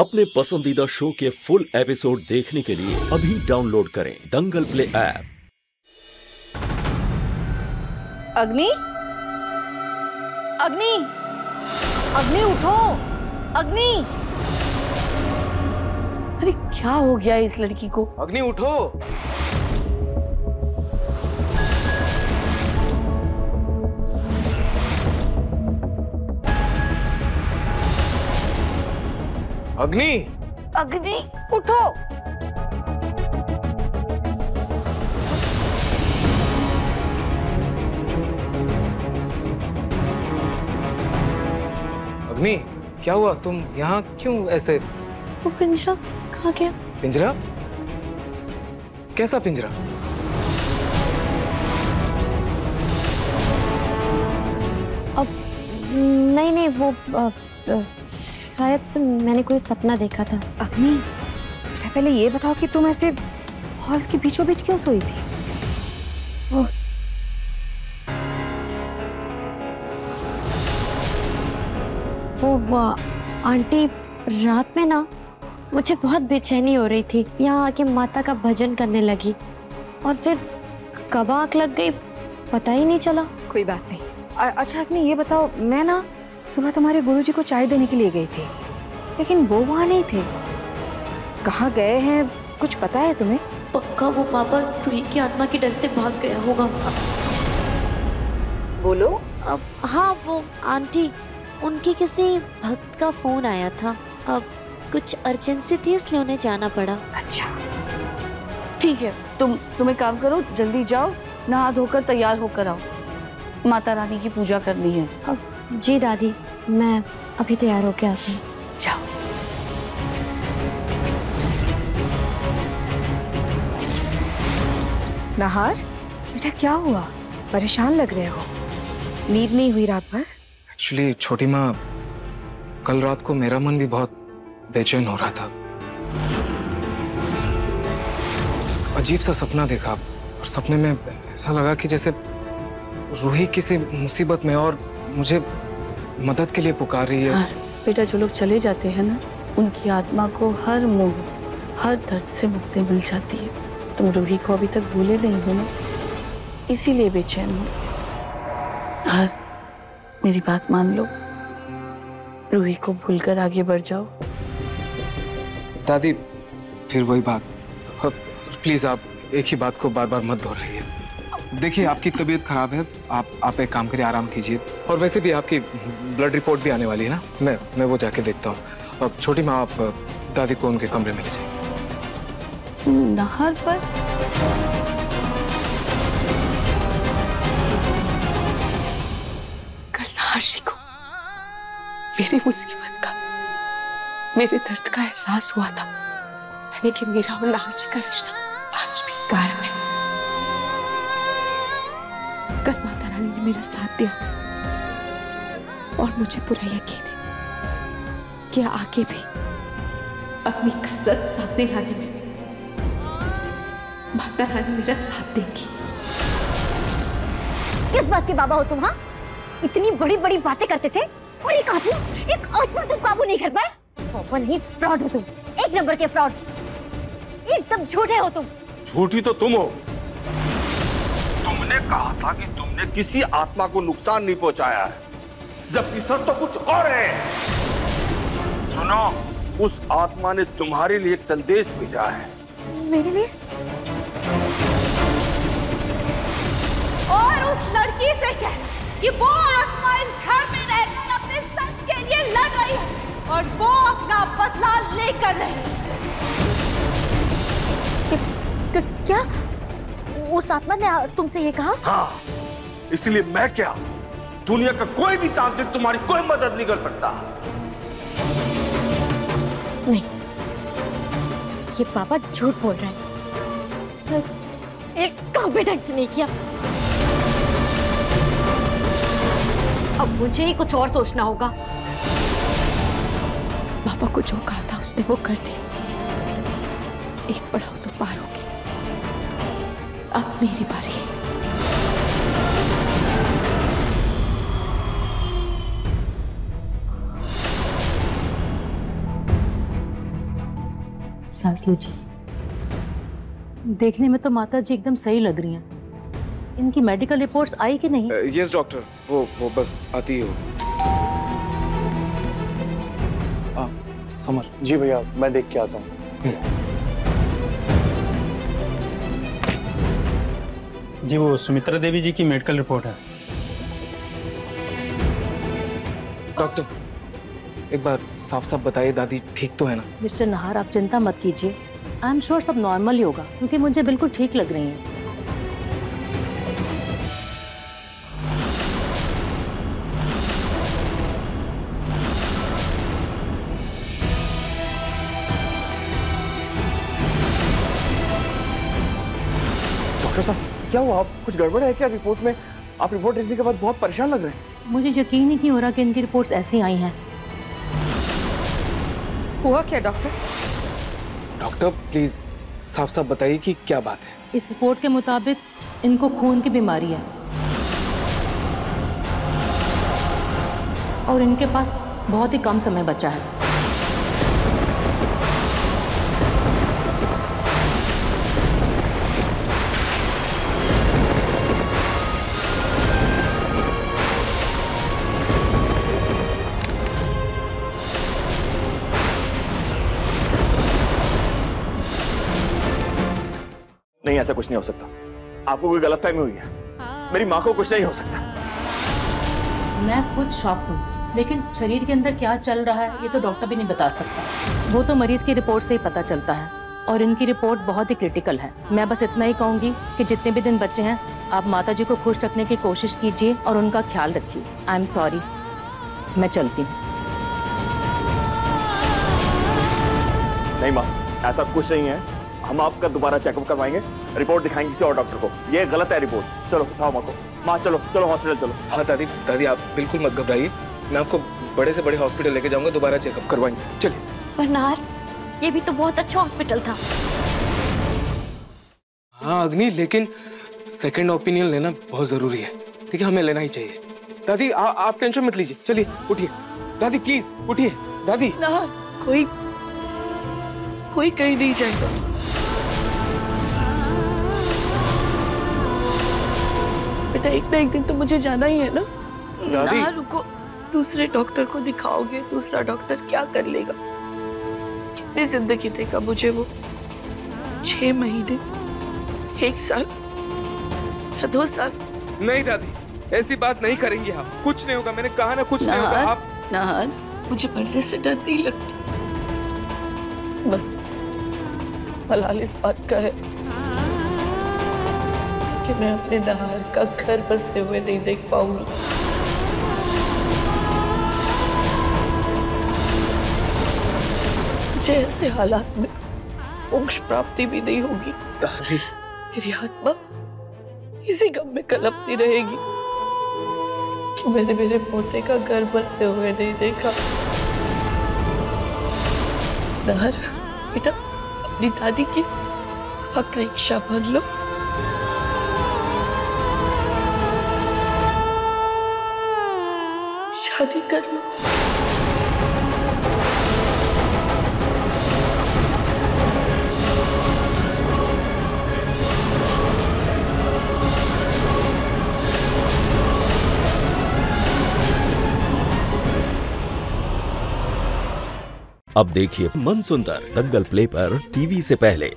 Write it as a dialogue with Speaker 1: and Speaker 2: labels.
Speaker 1: अपने पसंदीदा शो के फुल एपिसोड देखने के लिए अभी डाउनलोड करें दंगल प्ले ऐप।
Speaker 2: अग्नि, अग्नि, अग्नि उठो, अग्नि।
Speaker 3: अरे क्या हो गया इस लड़की को?
Speaker 4: अग्नि उठो। अग्नि,
Speaker 3: अग्नि उठो।
Speaker 4: अग्नि क्या हुआ? तुम यहाँ क्यों ऐसे?
Speaker 3: वो पिंजरा कहाँ गया?
Speaker 4: पिंजरा? कैसा पिंजरा?
Speaker 3: अब नहीं वो शायद से मैंने कोई सपना देखा था।
Speaker 2: अग्नि, बेटा पहले ये बताओ कि तुम ऐसे हॉल के बीचों बीच क्यों सोई थी?
Speaker 3: वो आंटी, रात में ना मुझे बहुत बेचैनी हो रही थी। यहाँ आके माता का भजन करने लगी और फिर कब आँख लग गई पता ही नहीं चला।
Speaker 2: कोई बात नहीं। अच्छा अग्नि, ये बताओ, मैं ना सुबह तुम्हारे गुरुजी को चाय देने के लिए गई थी, लेकिन वो वहाँ नहीं थे। कहाँ गए हैं, कुछ पता है तुम्हें?
Speaker 3: पक्का वो पापा रूही की आत्मा के डर से भाग गया होगा।
Speaker 2: बोलो।
Speaker 3: अब हाँ, वो आंटी, उनके किसी भक्त का फोन आया था। अब कुछ अर्जेंसी थी इसलिए उन्हें जाना पड़ा।
Speaker 2: अच्छा
Speaker 5: ठीक है, तुम एक काम करो, जल्दी जाओ, नहा धोकर तैयार होकर आओ, माता रानी की पूजा करनी है।
Speaker 3: जी दादी, मैं अभी तैयार होके आती हूँ।
Speaker 5: जाओ।
Speaker 2: नाहर, बेटा क्या हुआ? परेशान लग रहे हो, नींद नहीं हुई रात भर?
Speaker 4: एक्चुअली छोटी माँ, कल रात को मेरा मन भी बहुत बेचैन हो रहा था। अजीब सा सपना देखा और सपने में ऐसा लगा कि जैसे रूही किसी मुसीबत में और मुझे मदद के लिए पुकार रही है।
Speaker 5: बेटा, जो लोग चले जाते हैं ना, उनकी आत्मा को हर मोह, हर दर्द से मुक्ति मिल जाती है। तुम रूही को अभी तक भूले नहीं हो ना, इसीलिए बेचैन हो। मेरी बात मान लो, रूही को भूलकर आगे बढ़ जाओ।
Speaker 4: दादी, फिर वही बात। प्लीज आप एक ही बात को बार बार मत दोहराइए। देखिए, आपकी तबीयत खराब है, आप एक काम करिए, आराम कीजिए। और वैसे भी आपकी ब्लड रिपोर्ट भी आने वाली है ना, मैं वो जाके देखता हूँ। अब छोटी माँ, आप दादी को उनके कमरे में ले जाइए।
Speaker 5: नाहर पर
Speaker 6: कल नाहर को मेरी मुसीबत का, मेरे दर्द का एहसास हुआ था, यानी कि मेरा और नाहर जी का रिश्ता आज भी कायम है। कल माता रानी ने मेरा साथ दिया और मुझे पूरा यकीन है कि आगे भी अग्नि का सच साथ दिलाने में माता रानी मेरा साथ देंगी।
Speaker 3: किस बात के बाबा हो तुम? हाँ, इतनी बड़ी बड़ी बातें करते थे और एक आत्मा तुम काबू नहीं कर पाए। पापा नहीं, फ्रॉड हो तुम, एक नंबर के फ्रॉड, एकदम झूठे हो तुम।
Speaker 7: झूठी तो तुम हो। तुमने कहा था कि तुमने किसी आत्मा को नुकसान नहीं पहुंचाया है, जबकि सच तो कुछ और है। सुनो, उस आत्मा ने तुम्हारे लिए एक संदेश भेजा है।
Speaker 3: मेरे लिए?
Speaker 8: और उस लड़की से कहना कि वो आत्मा इस घर में रहकर अपने सच के लिए लड़ रही है और वो अपना बदला लेकर रही है।
Speaker 3: क्या उस आत्मा ने तुमसे ये कहा?
Speaker 7: हाँ, इसलिए मैं क्या, दुनिया का कोई भी तांत्रिक तुम्हारी कोई मदद नहीं कर सकता।
Speaker 3: नहीं, ये पापा झूठ बोल रहे हैं। एक काम भी ढंग से नहीं किया। अब मुझे ही कुछ और सोचना होगा।
Speaker 6: पापा को जो कहा था उसने वो कर दिया। एक पड़ाव तो पार हो गया, अब मेरी बारी है।
Speaker 5: सांस लीजिए। देखने में तो माता जी एकदम सही लग रही हैं। इनकी मेडिकल रिपोर्ट्स आई कि नहीं?
Speaker 4: यस डॉक्टर, वो बस आती ही हो। समर।
Speaker 9: जी भैया, मैं देख के आता हूँ।
Speaker 10: जी वो सुमित्रा देवी जी की मेडिकल रिपोर्ट है।
Speaker 4: डॉक्टर एक बार साफ साफ बताइए, दादी ठीक तो है ना?
Speaker 5: मिस्टर नाहर, आप चिंता मत कीजिए। आई एम श्योर सब नॉर्मल ही होगा, क्योंकि मुझे बिल्कुल ठीक लग रही हैं।
Speaker 9: डॉक्टर साहब, क्या हुआ? आप कुछ गड़बड़ है क्या रिपोर्ट में? आप रिपोर्ट देखने के बाद बहुत परेशान लग रहे हैं।
Speaker 5: मुझे यकीन ही नहीं हो रहा कि इनकी रिपोर्ट्स ऐसी आई हैं।
Speaker 2: हुआ क्या डॉक्टर?
Speaker 4: डॉक्टर प्लीज साफ साफ बताइए कि क्या बात है।
Speaker 5: इस रिपोर्ट के मुताबिक इनको खून की बीमारी है और इनके पास बहुत ही कम समय बचा है।
Speaker 9: नहीं, ऐसा कुछ नहीं हो सकता। आपको कोई गलतफहमी हुई है। मेरी माँ को कुछ नहीं हो सकता।
Speaker 5: मैं खुद शॉक हूँ, लेकिन शरीर के अंदर क्या चल रहा है ये तो डॉक्टर भी नहीं बता सकता। वो तो मरीज की रिपोर्ट से ही पता चलता है और इनकी रिपोर्ट बहुत ही क्रिटिकल है। मैं बस इतना ही कहूँगी कि जितने भी दिन बचे हैं आप माता जी को खुश रखने की कोशिश कीजिए और उनका ख्याल रखिए। आई एम सॉरी, मैं चलती हूँ।
Speaker 9: नहीं माँ, ऐसा कुछ नहीं है। हम आपका दोबारा चेकअप करवाएंगे, रिपोर्ट दिखाएंगे किसी और डॉक्टर को। ये गलत है रिपोर्ट। चलो उठाओ माँ को। माँ चलो चलो हॉस्पिटल चलो।
Speaker 4: हाँ दादी, दादी आप बिल्कुल मत घबराइए, मैं आपको बड़े से बड़े हॉस्पिटल लेके जाऊंगा, दोबारा चेकअप करवाएंगे। चलिए।
Speaker 3: पर नाहर, ये भी तो बहुत अच्छा हॉस्पिटल था।
Speaker 4: हाँ अग्नि, लेकिन सेकंड ओपिनियन लेना बहुत जरूरी है। ठीक है, हमें लेना ही चाहिए। दादी आप टेंशन मत लीजिए, चलिए उठिए। दादी प्लीज उठिए। दादी
Speaker 5: ना, कोई कहीं नहीं जाएगा। बेटा एक ना एक दिन तो मुझे जाना ही है ना।
Speaker 4: दादी
Speaker 5: ना रुको, दूसरे डॉक्टर को दिखाओगे, दूसरा डॉक्टर क्या कर लेगा? कितनी जिंदगी देगा मुझे वो? 6 महीने, 1 साल या 2 साल?
Speaker 4: नहीं दादी, ऐसी बात नहीं करेंगे आप। कुछ नहीं होगा, मैंने कहा ना कुछ नहीं होगा। आप
Speaker 5: नाहर, मुझे मरने से डर नहीं लगता। बस हलाल इस बात का है कि मैं अपने नाहर का घर बसते हुए नहीं देख पाऊंगी। मुझे ऐसे हालात में मोक्ष प्राप्ति भी नहीं होगी।
Speaker 4: दादी
Speaker 5: मेरी आत्मा इसी गम में कलपती रहेगी कि मैंने मेरे पोते का घर बसते हुए नहीं देखा। नाहर बेटा, अपनी दादी की आखिरी इच्छा मान लो। शादी कर लो।
Speaker 1: अब देखिए मन सुंदर दंगल प्ले पर टीवी से पहले।